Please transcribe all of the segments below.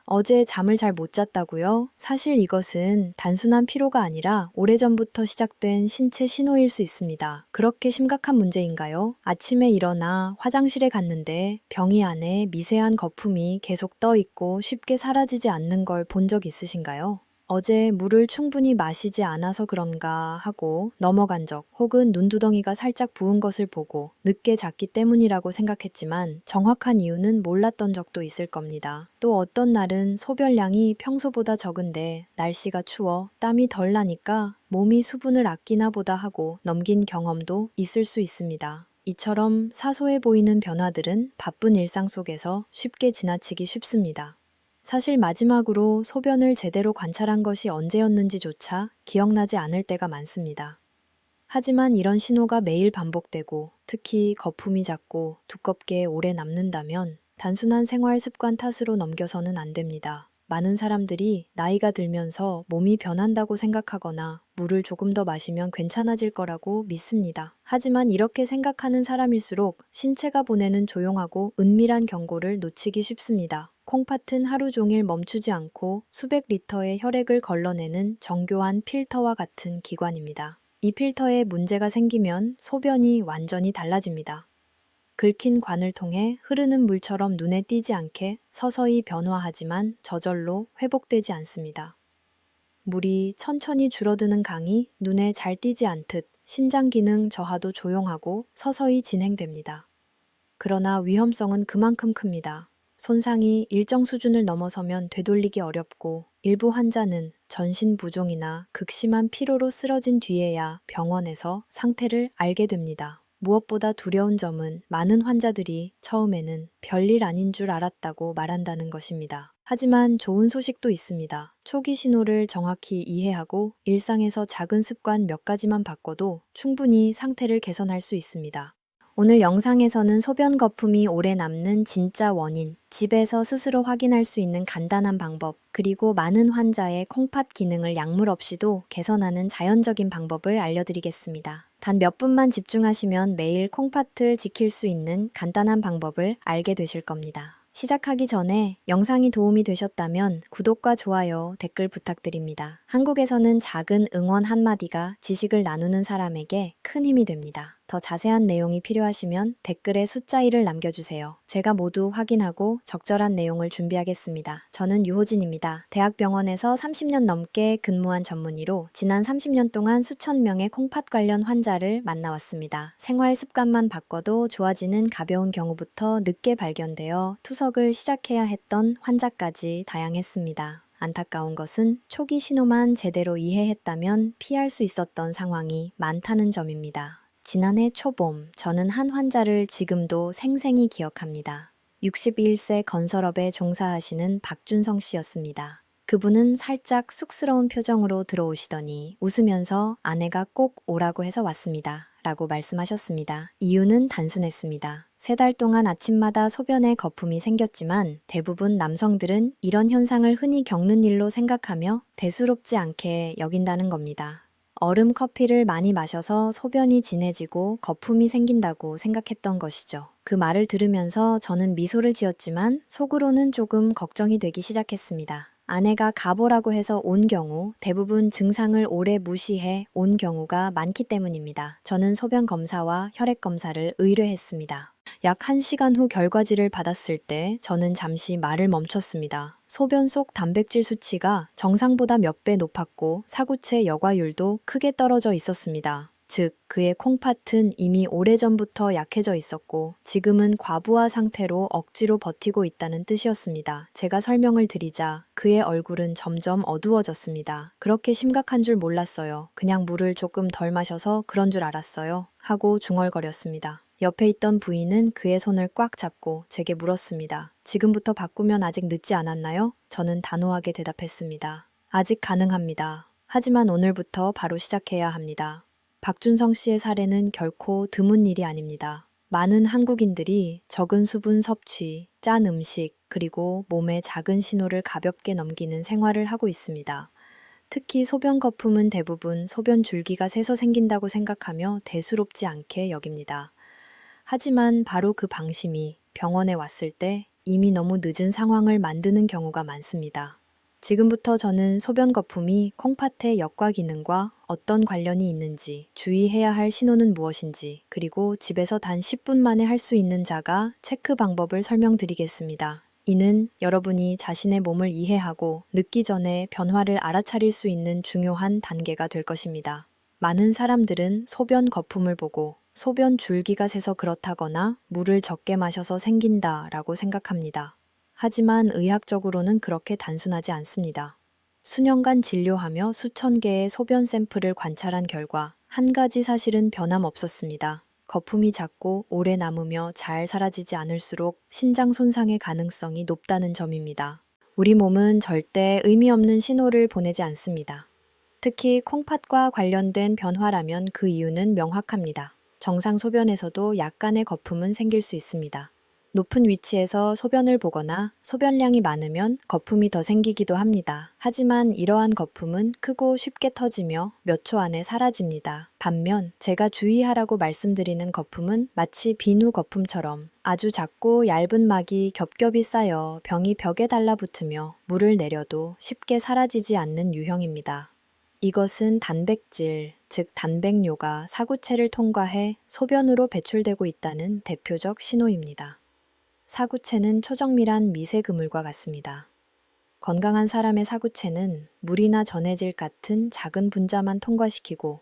어제 잠을 잘 못 잤다고요? 사실 이것은 단순한 피로가 아니라 오래전부터 시작된 신체 신호일 수 있습니다. 그렇게 심각한 문제인가요? 아침에 일어나 화장실에 갔는데 병이 안에 미세한 거품이 계속 떠 있고 쉽게 사라지지 않는 걸 본 적 있으신가요? 어제 물을 충분히 마시지 않아서 그런가 하고 넘어간 적, 혹은 눈두덩이가 살짝 부은 것을 보고 늦게 잤기 때문이라고 생각했지만 정확한 이유는 몰랐던 적도 있을 겁니다. 또 어떤 날은 소변량이 평소보다 적은데 날씨가 추워 땀이 덜 나니까 몸이 수분을 아끼나 보다 하고 넘긴 경험도 있을 수 있습니다. 이처럼 사소해 보이는 변화들은 바쁜 일상 속에서 쉽게 지나치기 쉽습니다. 사실 마지막으로 소변을 제대로 관찰한 것이 언제였는지조차 기억나지 않을 때가 많습니다. 하지만 이런 신호가 매일 반복되고 특히 거품이 작고 두껍게 오래 남는다면 단순한 생활 습관 탓으로 넘겨서는 안 됩니다. 많은 사람들이 나이가 들면서 몸이 변한다고 생각하거나 물을 조금 더 마시면 괜찮아질 거라고 믿습니다. 하지만 이렇게 생각하는 사람일수록 신체가 보내는 조용하고 은밀한 경고를 놓치기 쉽습니다. 콩팥은 하루 종일 멈추지 않고 수백 리터의 혈액을 걸러내는 정교한 필터와 같은 기관입니다. 이 필터에 문제가 생기면 소변이 완전히 달라집니다. 긁힌 관을 통해 흐르는 물처럼 눈에 띄지 않게 서서히 변화하지만 저절로 회복되지 않습니다. 물이 천천히 줄어드는 강이 눈에 잘 띄지 않듯 신장 기능 저하도 조용하고 서서히 진행됩니다. 그러나 위험성은 그만큼 큽니다. 손상이 일정 수준을 넘어서면 되돌리기 어렵고 일부 환자는 전신 부종이나 극심한 피로로 쓰러진 뒤에야 병원에서 상태를 알게 됩니다. 무엇보다 두려운 점은 많은 환자들이 처음에는 별일 아닌 줄 알았다고 말한다는 것입니다. 하지만 좋은 소식도 있습니다. 초기 신호를 정확히 이해하고 일상에서 작은 습관 몇 가지만 바꿔도 충분히 상태를 개선할 수 있습니다. 오늘 영상에서는 소변 거품이 오래 남는 진짜 원인, 집에서 스스로 확인할 수 있는 간단한 방법, 그리고 많은 환자의 콩팥 기능을 약물 없이도 개선하는 자연적인 방법을 알려드리겠습니다. 단 몇 분만 집중하시면 매일 콩팥을 지킬 수 있는 간단한 방법을 알게 되실 겁니다. 시작하기 전에 영상이 도움이 되셨다면 구독과 좋아요, 댓글 부탁드립니다. 한국에서는 작은 응원 한마디가 지식을 나누는 사람에게 큰 힘이 됩니다. 더 자세한 내용이 필요하시면 댓글에 숫자 1을 남겨주세요. 제가 모두 확인하고 적절한 내용을 준비하겠습니다. 저는 유호진입니다. 대학병원에서 30년 넘게 근무한 전문의로 지난 30년 동안 수천 명의 콩팥 관련 환자를 만나왔습니다. 생활 습관만 바꿔도 좋아지는 가벼운 경우부터 늦게 발견되어 투석을 시작해야 했던 환자까지 다양했습니다. 안타까운 것은 초기 신호만 제대로 이해했다면 피할 수 있었던 상황이 많다는 점입니다. 지난해 초봄, 저는 한 환자를 지금도 생생히 기억합니다. 61세 건설업에 종사하시는 박준성 씨였습니다. 그분은 살짝 쑥스러운 표정으로 들어오시더니 웃으면서 아내가 꼭 오라고 해서 왔습니다. 라고 말씀하셨습니다. 이유는 단순했습니다. 3달 동안 아침마다 소변에 거품이 생겼지만 대부분 남성들은 이런 현상을 흔히 겪는 일로 생각하며 대수롭지 않게 여긴다는 겁니다. 얼음 커피를 많이 마셔서 소변이 진해지고 거품이 생긴다고 생각했던 것이죠. 그 말을 들으면서 저는 미소를 지었지만 속으로는 조금 걱정이 되기 시작했습니다. 아내가 가보라고 해서 온 경우 대부분 증상을 오래 무시해 온 경우가 많기 때문입니다. 저는 소변 검사와 혈액 검사를 의뢰했습니다. 약 1시간 후 결과지를 받았을 때 저는 잠시 말을 멈췄습니다. 소변 속 단백질 수치가 정상보다 몇 배 높았고 사구체 여과율도 크게 떨어져 있었습니다. 즉, 그의 콩팥은 이미 오래전부터 약해져 있었고 지금은 과부하 상태로 억지로 버티고 있다는 뜻이었습니다. 제가 설명을 드리자 그의 얼굴은 점점 어두워졌습니다. 그렇게 심각한 줄 몰랐어요. 그냥 물을 조금 덜 마셔서 그런 줄 알았어요. 하고 중얼거렸습니다. 옆에 있던 부인은 그의 손을 꽉 잡고 제게 물었습니다. 지금부터 바꾸면 아직 늦지 않았나요? 저는 단호하게 대답했습니다. 아직 가능합니다. 하지만 오늘부터 바로 시작해야 합니다. 박준성 씨의 사례는 결코 드문 일이 아닙니다. 많은 한국인들이 적은 수분 섭취, 짠 음식, 그리고 몸의 작은 신호를 가볍게 넘기는 생활을 하고 있습니다. 특히 소변 거품은 대부분 소변 줄기가 새서 생긴다고 생각하며 대수롭지 않게 여깁니다. 하지만 바로 그 방심이 병원에 왔을 때 이미 너무 늦은 상황을 만드는 경우가 많습니다. 지금부터 저는 소변 거품이 콩팥의 역과 기능과 어떤 관련이 있는지, 주의해야 할 신호는 무엇인지, 그리고 집에서 단 10분 만에 할 수 있는 자가 체크 방법을 설명드리겠습니다. 이는 여러분이 자신의 몸을 이해하고 늦기 전에 변화를 알아차릴 수 있는 중요한 단계가 될 것입니다. 많은 사람들은 소변 거품을 보고 소변 줄기가 새서 그렇다거나 물을 적게 마셔서 생긴다라고 생각합니다. 하지만 의학적으로는 그렇게 단순하지 않습니다. 수년간 진료하며 수천 개의 소변 샘플을 관찰한 결과 한 가지 사실은 변함없었습니다. 거품이 작고 오래 남으며 잘 사라지지 않을수록 신장 손상의 가능성이 높다는 점입니다. 우리 몸은 절대 의미 없는 신호를 보내지 않습니다. 특히 콩팥과 관련된 변화라면 그 이유는 명확합니다. 정상 소변에서도 약간의 거품은 생길 수 있습니다. 높은 위치에서 소변을 보거나 소변량이 많으면 거품이 더 생기기도 합니다. 하지만 이러한 거품은 크고 쉽게 터지며 몇 초 안에 사라집니다. 반면 제가 주의하라고 말씀드리는 거품은 마치 비누 거품처럼 아주 작고 얇은 막이 겹겹이 쌓여 병이 벽에 달라붙으며 물을 내려도 쉽게 사라지지 않는 유형입니다. 이것은 단백질, 즉 단백뇨가 사구체를 통과해 소변으로 배출되고 있다는 대표적 신호입니다. 사구체는 초정밀한 미세 그물과 같습니다. 건강한 사람의 사구체는 물이나 전해질 같은 작은 분자만 통과시키고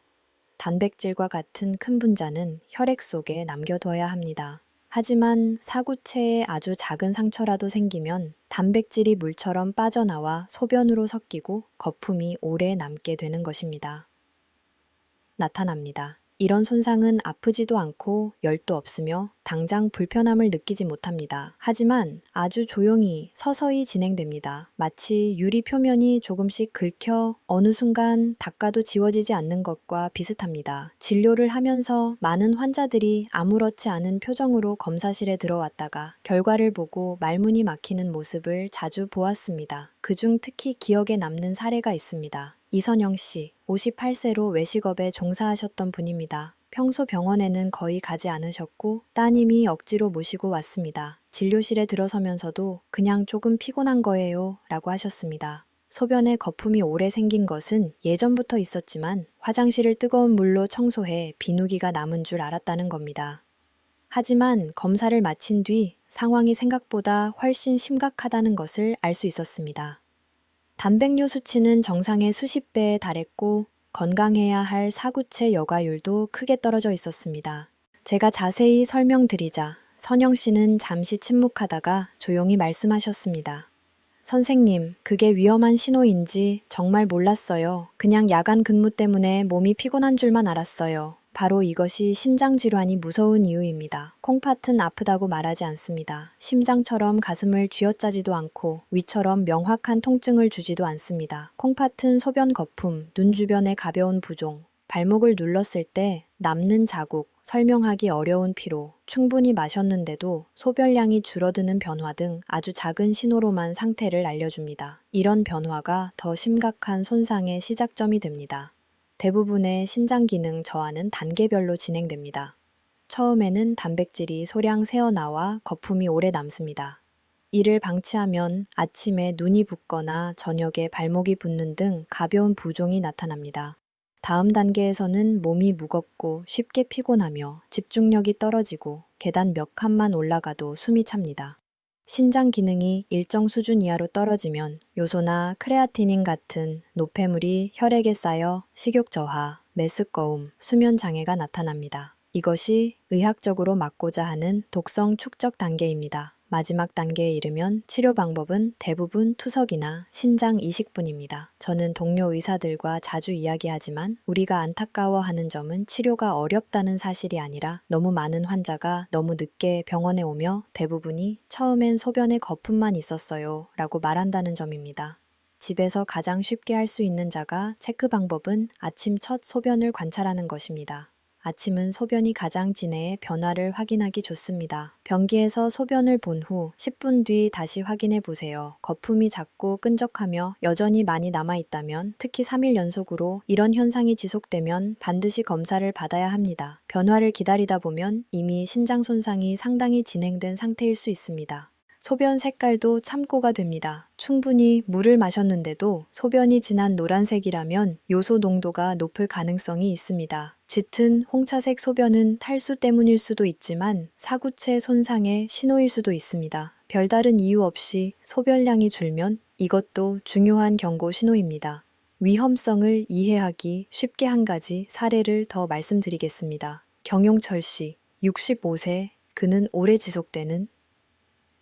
단백질과 같은 큰 분자는 혈액 속에 남겨둬야 합니다. 하지만 사구체에 아주 작은 상처라도 생기면 단백질이 물처럼 빠져나와 소변으로 섞이고 거품이 오래 남게 되는 것입니다. 나타납니다. 이런 손상은 아프지도 않고 열도 없으며 당장 불편함을 느끼지 못합니다. 하지만 아주 조용히 서서히 진행됩니다. 마치 유리 표면이 조금씩 긁혀 어느 순간 닦아도 지워지지 않는 것과 비슷합니다. 진료를 하면서 많은 환자들이 아무렇지 않은 표정으로 검사실에 들어왔다가 결과를 보고 말문이 막히는 모습을 자주 보았습니다. 그중 특히 기억에 남는 사례가 있습니다. 이선영 씨, 58세로 외식업에 종사하셨던 분입니다. 평소 병원에는 거의 가지 않으셨고 따님이 억지로 모시고 왔습니다. 진료실에 들어서면서도 그냥 조금 피곤한 거예요 라고 하셨습니다. 소변에 거품이 오래 생긴 것은 예전부터 있었지만 화장실을 뜨거운 물로 청소해 비누기가 남은 줄 알았다는 겁니다. 하지만 검사를 마친 뒤 상황이 생각보다 훨씬 심각하다는 것을 알 수 있었습니다. 단백뇨 수치는 정상의 수십 배에 달했고 건강해야 할 사구체 여과율도 크게 떨어져 있었습니다. 제가 자세히 설명드리자 선영 씨는 잠시 침묵하다가 조용히 말씀하셨습니다. 선생님, 그게 위험한 신호인지 정말 몰랐어요. 그냥 야간 근무 때문에 몸이 피곤한 줄만 알았어요. 바로 이것이 심장질환이 무서운 이유입니다. 콩팥은 아프다고 말하지 않습니다. 심장처럼 가슴을 쥐어짜지도 않고 위처럼 명확한 통증을 주지도 않습니다. 콩팥은 소변 거품, 눈 주변의 가벼운 부종, 발목을 눌렀을 때 남는 자국, 설명하기 어려운 피로, 충분히 마셨는데도 소변량이 줄어드는 변화 등 아주 작은 신호로만 상태를 알려줍니다. 이런 변화가 더 심각한 손상의 시작점이 됩니다. 대부분의 신장 기능 저하는 단계별로 진행됩니다. 처음에는 단백질이 소량 새어나와 거품이 오래 남습니다. 이를 방치하면 아침에 눈이 붓거나 저녁에 발목이 붓는 등 가벼운 부종이 나타납니다. 다음 단계에서는 몸이 무겁고 쉽게 피곤하며 집중력이 떨어지고 계단 몇 칸만 올라가도 숨이 찹니다. 신장 기능이 일정 수준 이하로 떨어지면 요소나 크레아티닌 같은 노폐물이 혈액에 쌓여 식욕 저하, 메스꺼움, 수면 장애가 나타납니다. 이것이 의학적으로 막고자 하는 독성 축적 단계입니다. 마지막 단계에 이르면 치료 방법은 대부분 투석이나 신장 이식뿐입니다. 저는 동료 의사들과 자주 이야기하지만 우리가 안타까워하는 점은 치료가 어렵다는 사실이 아니라 너무 많은 환자가 너무 늦게 병원에 오며 대부분이 처음엔 소변에 거품만 있었어요 라고 말한다는 점입니다. 집에서 가장 쉽게 할 수 있는 자가 체크 방법은 아침 첫 소변을 관찰하는 것입니다. 아침은 소변이 가장 진해에 변화를 확인하기 좋습니다. 변기에서 소변을 본 후 10분 뒤 다시 확인해 보세요. 거품이 작고 끈적하며 여전히 많이 남아있다면, 특히 3일 연속으로 이런 현상이 지속되면 반드시 검사를 받아야 합니다. 변화를 기다리다 보면 이미 신장 손상이 상당히 진행된 상태일 수 있습니다. 소변 색깔도 참고가 됩니다. 충분히 물을 마셨는데도 소변이 진한 노란색이라면 요소 농도가 높을 가능성이 있습니다. 짙은 홍차색 소변은 탈수 때문일 수도 있지만 사구체 손상의 신호일 수도 있습니다. 별다른 이유 없이 소변량이 줄면 이것도 중요한 경고 신호입니다. 위험성을 이해하기 쉽게 한 가지 사례를 더 말씀드리겠습니다. 경용철 씨, 65세, 그는 오래 지속되는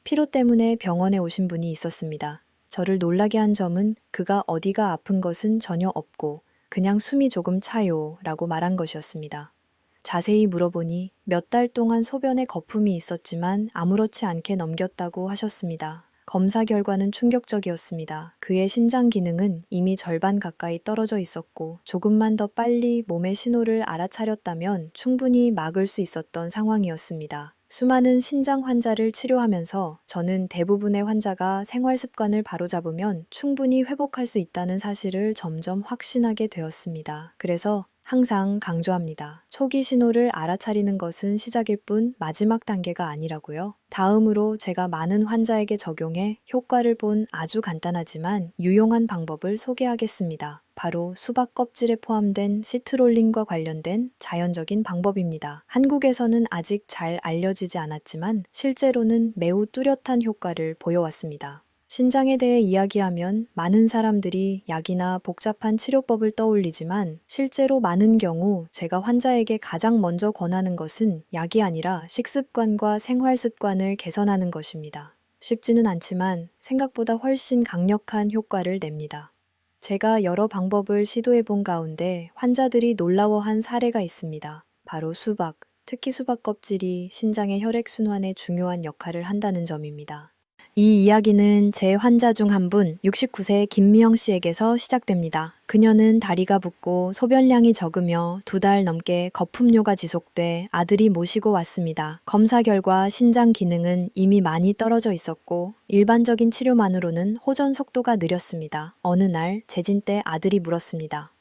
피로 때문에 병원에 오신 분이 있었습니다. 저를 놀라게 한 점은 그가 어디가 아픈 것은 전혀 없고 그냥 숨이 조금 차요 라고 말한 것이었습니다. 자세히 물어보니 몇 달 동안 소변에 거품이 있었지만 아무렇지 않게 넘겼다고 하셨습니다. 검사 결과는 충격적이었습니다. 그의 신장 기능은 이미 절반 가까이 떨어져 있었고 조금만 더 빨리 몸의 신호를 알아차렸다면 충분히 막을 수 있었던 상황이었습니다. 수많은 신장 환자를 치료하면서 저는 대부분의 환자가 생활 습관을 바로잡으면 충분히 회복할 수 있다는 사실을 점점 확신하게 되었습니다. 그래서 항상 강조합니다. 초기 신호를 알아차리는 것은 시작일 뿐 마지막 단계가 아니라고요. 다음으로 제가 많은 환자에게 적용해 효과를 본 아주 간단하지만 유용한 방법을 소개하겠습니다. 바로 수박 껍질에 포함된 시트롤린과 관련된 자연적인 방법입니다. 한국에서는 아직 잘 알려지지 않았지만 실제로는 매우 뚜렷한 효과를 보여왔습니다. 신장에 대해 이야기하면 많은 사람들이 약이나 복잡한 치료법을 떠올리지만 실제로 많은 경우 제가 환자에게 가장 먼저 권하는 것은 약이 아니라 식습관과 생활 습관을 개선하는 것입니다. 쉽지는 않지만 생각보다 훨씬 강력한 효과를 냅니다. 제가 여러 방법을 시도해 본 가운데 환자들이 놀라워한 사례가 있습니다. 바로 수박, 특히 수박 껍질이 신장의 혈액순환에 중요한 역할을 한다는 점입니다. 이 이야기는 제 환자 중 한 분, 69세 김미영 씨에게서 시작됩니다. 그녀는 다리가 붓고 소변량이 적으며 2달 넘게 거품료가 지속돼 아들이 모시고 왔습니다. 검사 결과 신장 기능은 이미 많이 떨어져 있었고 일반적인 치료만으로는 호전 속도가 느렸습니다. 어느 날 재진 때 아들이 물었습니다.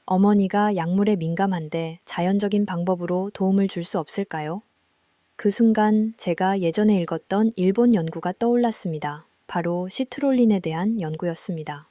어머니가 약물에 민감한데 자연적인 방법으로 도움을 줄 수 없을까요? 그 순간 제가 예전에 읽었던 일본 연구가 떠올랐습니다. 바로 시트롤린에 대한 연구였습니다.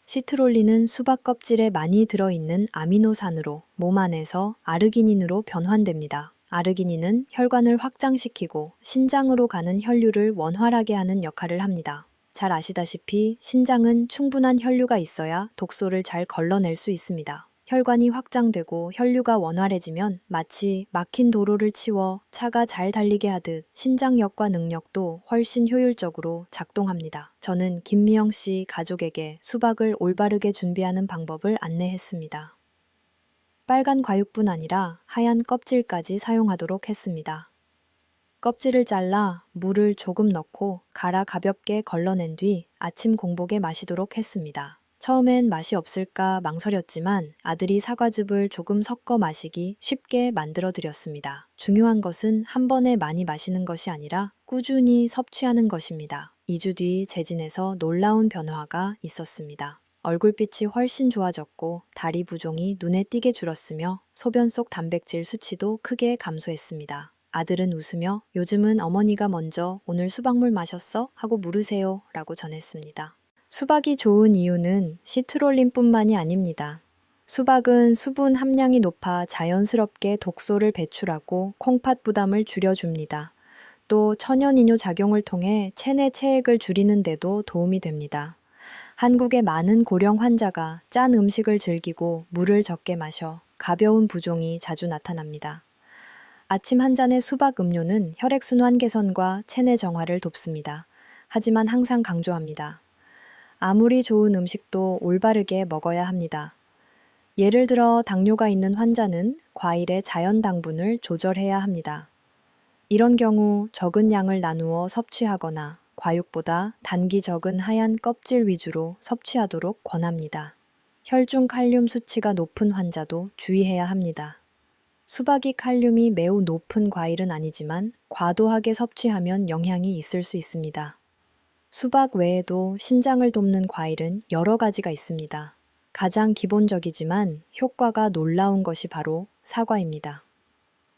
시트롤린은 수박 껍질에 많이 들어있는 아미노산으로 몸 안에서 아르기닌으로 변환됩니다. 아르기닌은 혈관을 확장시키고 신장으로 가는 혈류를 원활하게 하는 역할을 합니다. 잘 아시다시피 신장은 충분한 혈류가 있어야 독소를 잘 걸러낼 수 있습니다. 혈관이 확장되고 혈류가 원활해지면 마치 막힌 도로를 치워 차가 잘 달리게 하듯 신장력과 능력도 훨씬 효율적으로 작동합니다. 저는 김미영 씨 가족에게 수박을 올바르게 준비하는 방법을 안내했습니다. 빨간 과육뿐 아니라 하얀 껍질까지 사용하도록 했습니다. 껍질을 잘라 물을 조금 넣고 갈아 가볍게 걸러낸 뒤 아침 공복에 마시도록 했습니다. 처음엔 맛이 없을까 망설였지만 아들이 사과즙을 조금 섞어 마시기 쉽게 만들어 드렸습니다. 중요한 것은 한 번에 많이 마시는 것이 아니라 꾸준히 섭취하는 것입니다. 2주 뒤 재진에서 놀라운 변화가 있었습니다. 얼굴빛이 훨씬 좋아졌고 다리 부종이 눈에 띄게 줄었으며 소변 속 단백질 수치도 크게 감소했습니다. 아들은 웃으며 요즘은 어머니가 먼저 오늘 수박물 마셨어? 하고 물으세요 라고 전했습니다. 수박이 좋은 이유는 시트롤린뿐만이 아닙니다. 수박은 수분 함량이 높아 자연스럽게 독소를 배출하고 콩팥 부담을 줄여줍니다. 또 천연이뇨 작용을 통해 체내 체액을 줄이는 데도 도움이 됩니다. 한국의 많은 고령 환자가 짠 음식을 즐기고 물을 적게 마셔 가벼운 부종이 자주 나타납니다. 아침 한 잔의 수박 음료는 혈액순환 개선과 체내 정화를 돕습니다. 하지만 항상 강조합니다. 아무리 좋은 음식도 올바르게 먹어야 합니다. 예를 들어 당뇨가 있는 환자는 과일의 자연 당분을 조절해야 합니다. 이런 경우 적은 양을 나누어 섭취하거나 과육보다 단기 적은 하얀 껍질 위주로 섭취하도록 권합니다. 혈중 칼륨 수치가 높은 환자도 주의해야 합니다. 수박이 칼륨이 매우 높은 과일은 아니지만 과도하게 섭취하면 영향이 있을 수 있습니다. 수박 외에도 신장을 돕는 과일은 여러 가지가 있습니다. 가장 기본적이지만 효과가 놀라운 것이 바로 사과입니다.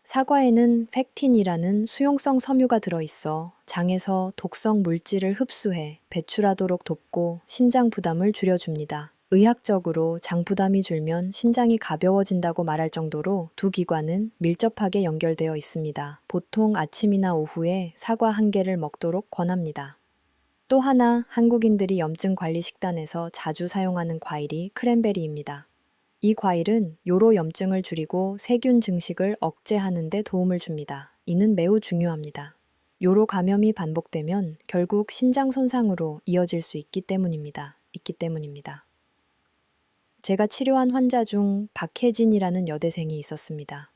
사과에는 팩틴이라는 수용성 섬유가 들어있어 장에서 독성 물질을 흡수해 배출하도록 돕고 신장 부담을 줄여줍니다. 의학적으로 장 부담이 줄면 신장이 가벼워진다고 말할 정도로 두 기관은 밀접하게 연결되어 있습니다. 보통 아침이나 오후에 사과 한 개를 먹도록 권합니다. 또 하나 한국인들이 염증 관리 식단에서 자주 사용하는 과일이 크랜베리입니다. 이 과일은 요로 염증을 줄이고 세균 증식을 억제하는 데 도움을 줍니다. 이는 매우 중요합니다. 요로 감염이 반복되면 결국 신장 손상으로 이어질 수 있기 때문입니다. 제가 치료한 환자 중 박혜진이라는 여대생이 있었습니다.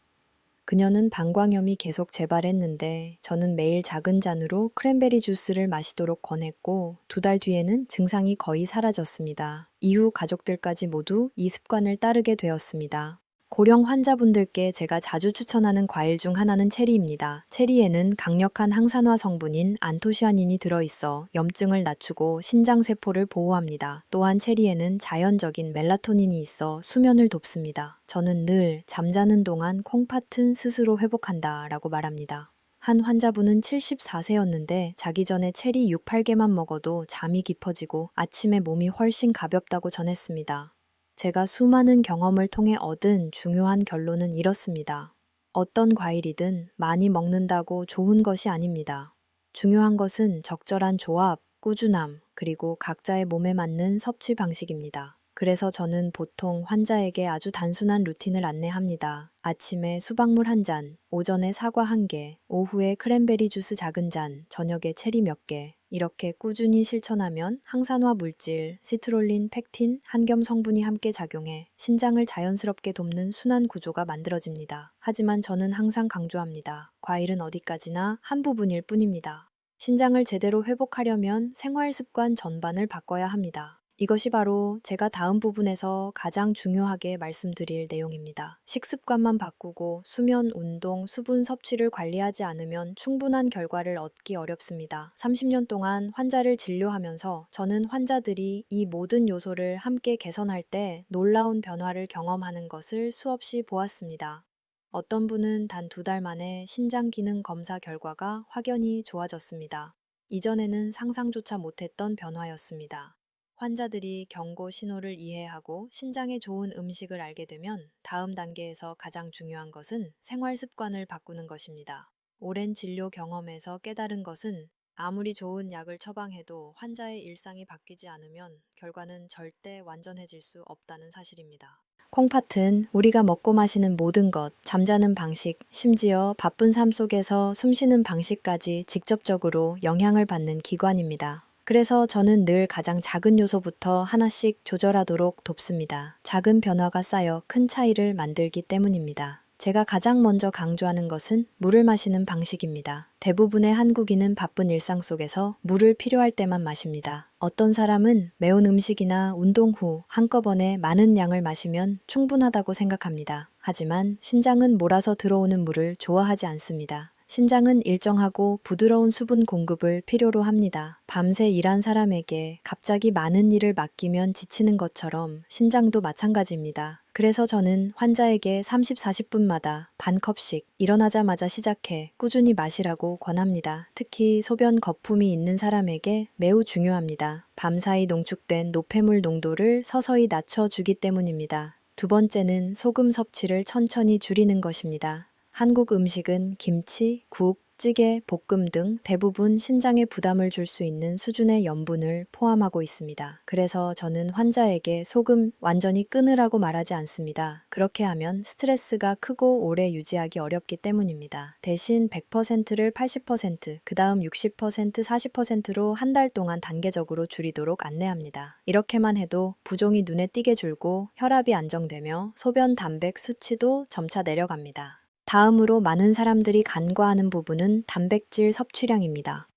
그녀는 방광염이 계속 재발했는데 저는 매일 작은 잔으로 크랜베리 주스를 마시도록 권했고 2달 뒤에는 증상이 거의 사라졌습니다. 이후 가족들까지 모두 이 습관을 따르게 되었습니다. 고령 환자분들께 제가 자주 추천하는 과일 중 하나는 체리입니다. 체리에는 강력한 항산화 성분인 안토시아닌이 들어있어 염증을 낮추고 신장세포를 보호합니다. 또한 체리에는 자연적인 멜라토닌이 있어 수면을 돕습니다. 저는 늘 잠자는 동안 콩팥은 스스로 회복한다 라고 말합니다. 한 환자분은 74세였는데 자기 전에 체리 6, 8개만 먹어도 잠이 깊어지고 아침에 몸이 훨씬 가볍다고 전했습니다. 제가 수많은 경험을 통해 얻은 중요한 결론은 이렇습니다. 어떤 과일이든 많이 먹는다고 좋은 것이 아닙니다. 중요한 것은 적절한 조합, 꾸준함, 그리고 각자의 몸에 맞는 섭취 방식입니다. 그래서 저는 보통 환자에게 아주 단순한 루틴을 안내합니다. 아침에 수박물 한 잔, 오전에 사과 한 개, 오후에 크랜베리 주스 작은 잔, 저녁에 체리 몇 개. 이렇게 꾸준히 실천하면 항산화 물질, 시트롤린, 팩틴, 한겸 성분이 함께 작용해 신장을 자연스럽게 돕는 순환 구조가 만들어집니다. 하지만 저는 항상 강조합니다. 과일은 어디까지나 한 부분일 뿐입니다. 신장을 제대로 회복하려면 생활 습관 전반을 바꿔야 합니다. 이것이 바로 제가 다음 부분에서 가장 중요하게 말씀드릴 내용입니다. 식습관만 바꾸고 수면, 운동, 수분 섭취를 관리하지 않으면 충분한 결과를 얻기 어렵습니다. 30년 동안 환자를 진료하면서 저는 환자들이 이 모든 요소를 함께 개선할 때 놀라운 변화를 경험하는 것을 수없이 보았습니다. 어떤 분은 단 2달 만에 신장 기능 검사 결과가 확연히 좋아졌습니다. 이전에는 상상조차 못했던 변화였습니다. 환자들이 경고 신호를 이해하고 신장에 좋은 음식을 알게 되면 다음 단계에서 가장 중요한 것은 생활 습관을 바꾸는 것입니다. 오랜 진료 경험에서 깨달은 것은 아무리 좋은 약을 처방해도 환자의 일상이 바뀌지 않으면 결과는 절대 완전해질 수 없다는 사실입니다. 콩팥은 우리가 먹고 마시는 모든 것, 잠자는 방식, 심지어 바쁜 삶 속에서 숨쉬는 방식까지 직접적으로 영향을 받는 기관입니다. 그래서 저는 늘 가장 작은 요소부터 하나씩 조절하도록 돕습니다. 작은 변화가 쌓여 큰 차이를 만들기 때문입니다. 제가 가장 먼저 강조하는 것은 물을 마시는 방식입니다. 대부분의 한국인은 바쁜 일상 속에서 물을 필요할 때만 마십니다. 어떤 사람은 매운 음식이나 운동 후 한꺼번에 많은 양을 마시면 충분하다고 생각합니다. 하지만 신장은 몰아서 들어오는 물을 좋아하지 않습니다. 신장은 일정하고 부드러운 수분 공급을 필요로 합니다. 밤새 일한 사람에게 갑자기 많은 일을 맡기면 지치는 것처럼 신장도 마찬가지입니다. 그래서 저는 환자에게 30, 40분마다 반 컵씩 일어나자마자 시작해 꾸준히 마시라고 권합니다. 특히 소변 거품이 있는 사람에게 매우 중요합니다. 밤사이 농축된 노폐물 농도를 서서히 낮춰주기 때문입니다. 두 번째는 소금 섭취를 천천히 줄이는 것입니다. 한국 음식은 김치, 국, 찌개, 볶음 등 대부분 신장에 부담을 줄 수 있는 수준의 염분을 포함하고 있습니다. 그래서 저는 환자에게 소금 완전히 끊으라고 말하지 않습니다. 그렇게 하면 스트레스가 크고 오래 유지하기 어렵기 때문입니다. 대신 100%를 80%, 그 다음 60%, 40%로 한 달 동안 단계적으로 줄이도록 안내합니다. 이렇게만 해도 부종이 눈에 띄게 줄고 혈압이 안정되며 소변 단백 수치도 점차 내려갑니다. 다음으로 많은 사람들이 간과하는 부분은 단백질 섭취량입니다.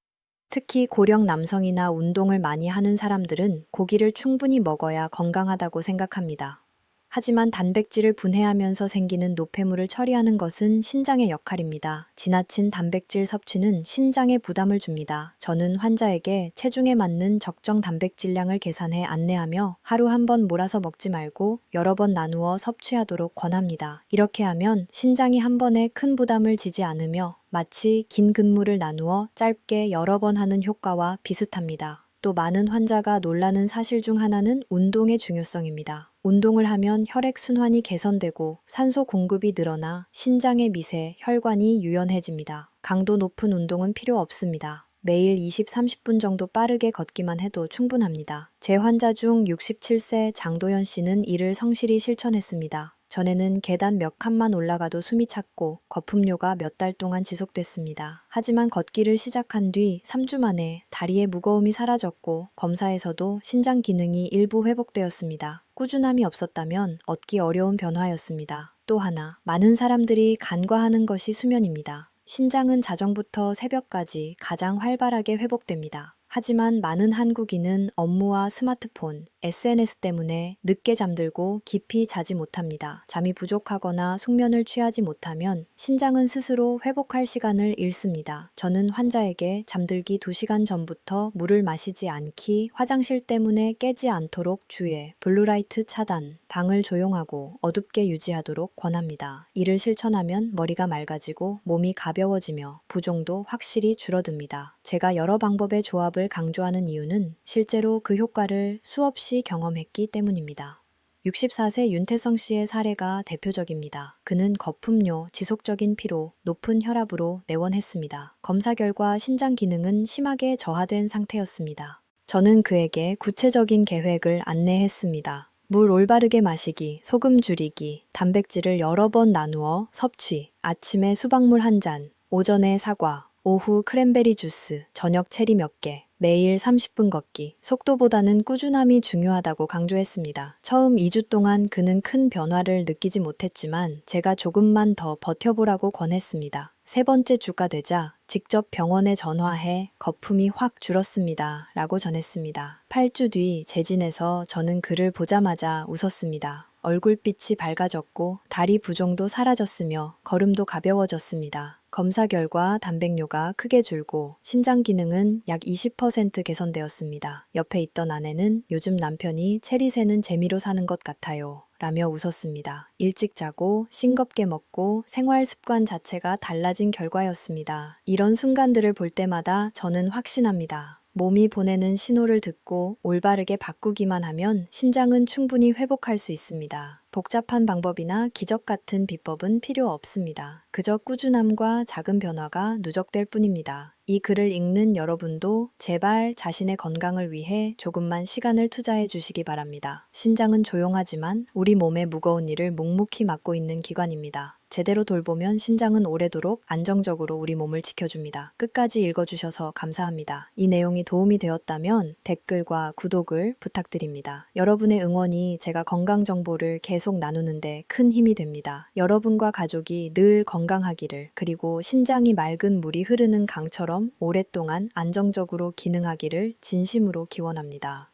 특히 고령 남성이나 운동을 많이 하는 사람들은 고기를 충분히 먹어야 건강하다고 생각합니다. 하지만 단백질을 분해하면서 생기는 노폐물을 처리하는 것은 신장의 역할입니다. 지나친 단백질 섭취는 신장에 부담을 줍니다. 저는 환자에게 체중에 맞는 적정 단백질량을 계산해 안내하며 하루 한 번 몰아서 먹지 말고 여러 번 나누어 섭취하도록 권합니다. 이렇게 하면 신장이 한 번에 큰 부담을 지지 않으며 마치 긴 근무를 나누어 짧게 여러 번 하는 효과와 비슷합니다. 또 많은 환자가 놀라는 사실 중 하나는 운동의 중요성입니다. 운동을 하면 혈액순환이 개선되고 산소 공급이 늘어나 신장의 미세, 혈관이 유연해집니다. 강도 높은 운동은 필요 없습니다. 매일 20, 30분 정도 빠르게 걷기만 해도 충분합니다. 제 환자 중 67세 장도현 씨는 이를 성실히 실천했습니다. 전에는 계단 몇 칸만 올라가도 숨이 찼고 거품료가 몇 달 동안 지속됐습니다. 하지만 걷기를 시작한 뒤 3주 만에 다리의 무거움이 사라졌고 검사에서도 신장 기능이 일부 회복되었습니다. 꾸준함이 없었다면 얻기 어려운 변화였습니다. 또 하나, 많은 사람들이 간과하는 것이 수면입니다. 신장은 자정부터 새벽까지 가장 활발하게 회복됩니다. 하지만 많은 한국인은 업무와 스마트폰, SNS 때문에 늦게 잠들고 깊이 자지 못합니다. 잠이 부족하거나 숙면을 취하지 못하면 신장은 스스로 회복할 시간을 잃습니다. 저는 환자에게 잠들기 2시간 전부터 물을 마시지 않기, 화장실 때문에 깨지 않도록 주의, 블루라이트 차단, 방을 조용하고 어둡게 유지하도록 권합니다. 이를 실천하면 머리가 맑아지고 몸이 가벼워지며 부종도 확실히 줄어듭니다. 제가 여러 방법의 조합을 강조하는 이유는 실제로 그 효과를 수없이 경험했기 때문입니다. 64세 윤태성 씨의 사례가 대표적입니다. 그는 거품료, 지속적인 피로, 높은 혈압으로 내원했습니다. 검사 결과 신장 기능은 심하게 저하된 상태였습니다. 저는 그에게 구체적인 계획을 안내했습니다. 물 올바르게 마시기, 소금 줄이기, 단백질을 여러 번 나누어 섭취, 아침에 수박물 한 잔, 오전에 사과, 오후 크랜베리 주스, 저녁 체리 몇 개, 매일 30분 걷기, 속도보다는 꾸준함이 중요하다고 강조했습니다. 처음 2주 동안 그는 큰 변화를 느끼지 못했지만 제가 조금만 더 버텨보라고 권했습니다. 세 번째 주가 되자 직접 병원에 전화해 거품이 확 줄었습니다. 라고 전했습니다. 8주 뒤 재진에서 저는 그를 보자마자 웃었습니다. 얼굴빛이 밝아졌고 다리 부종도 사라졌으며 걸음도 가벼워졌습니다. 검사 결과 단백뇨가 크게 줄고 신장 기능은 약 20% 개선되었습니다. 옆에 있던 아내는 요즘 남편이 체리 새는 재미로 사는 것 같아요. 라며 웃었습니다. 일찍 자고 싱겁게 먹고 생활 습관 자체가 달라진 결과였습니다. 이런 순간들을 볼 때마다 저는 확신합니다. 몸이 보내는 신호를 듣고 올바르게 바꾸기만 하면 신장은 충분히 회복할 수 있습니다. 복잡한 방법이나 기적 같은 비법은 필요 없습니다. 그저 꾸준함과 작은 변화가 누적될 뿐입니다. 이 글을 읽는 여러분도 제발 자신의 건강을 위해 조금만 시간을 투자해 주시기 바랍니다. 신장은 조용하지만 우리 몸의 무거운 일을 묵묵히 맡고 있는 기관입니다. 제대로 돌보면 신장은 오래도록 안정적으로 우리 몸을 지켜줍니다. 끝까지 읽어주셔서 감사합니다. 이 내용이 도움이 되었다면 댓글과 구독을 부탁드립니다. 여러분의 응원이 제가 건강 정보를 계속 나누는데 큰 힘이 됩니다. 여러분과 가족이 늘 건강하기를, 그리고 신장이 맑은 물이 흐르는 강처럼 오랫동안 안정적으로 기능하기를 진심으로 기원합니다.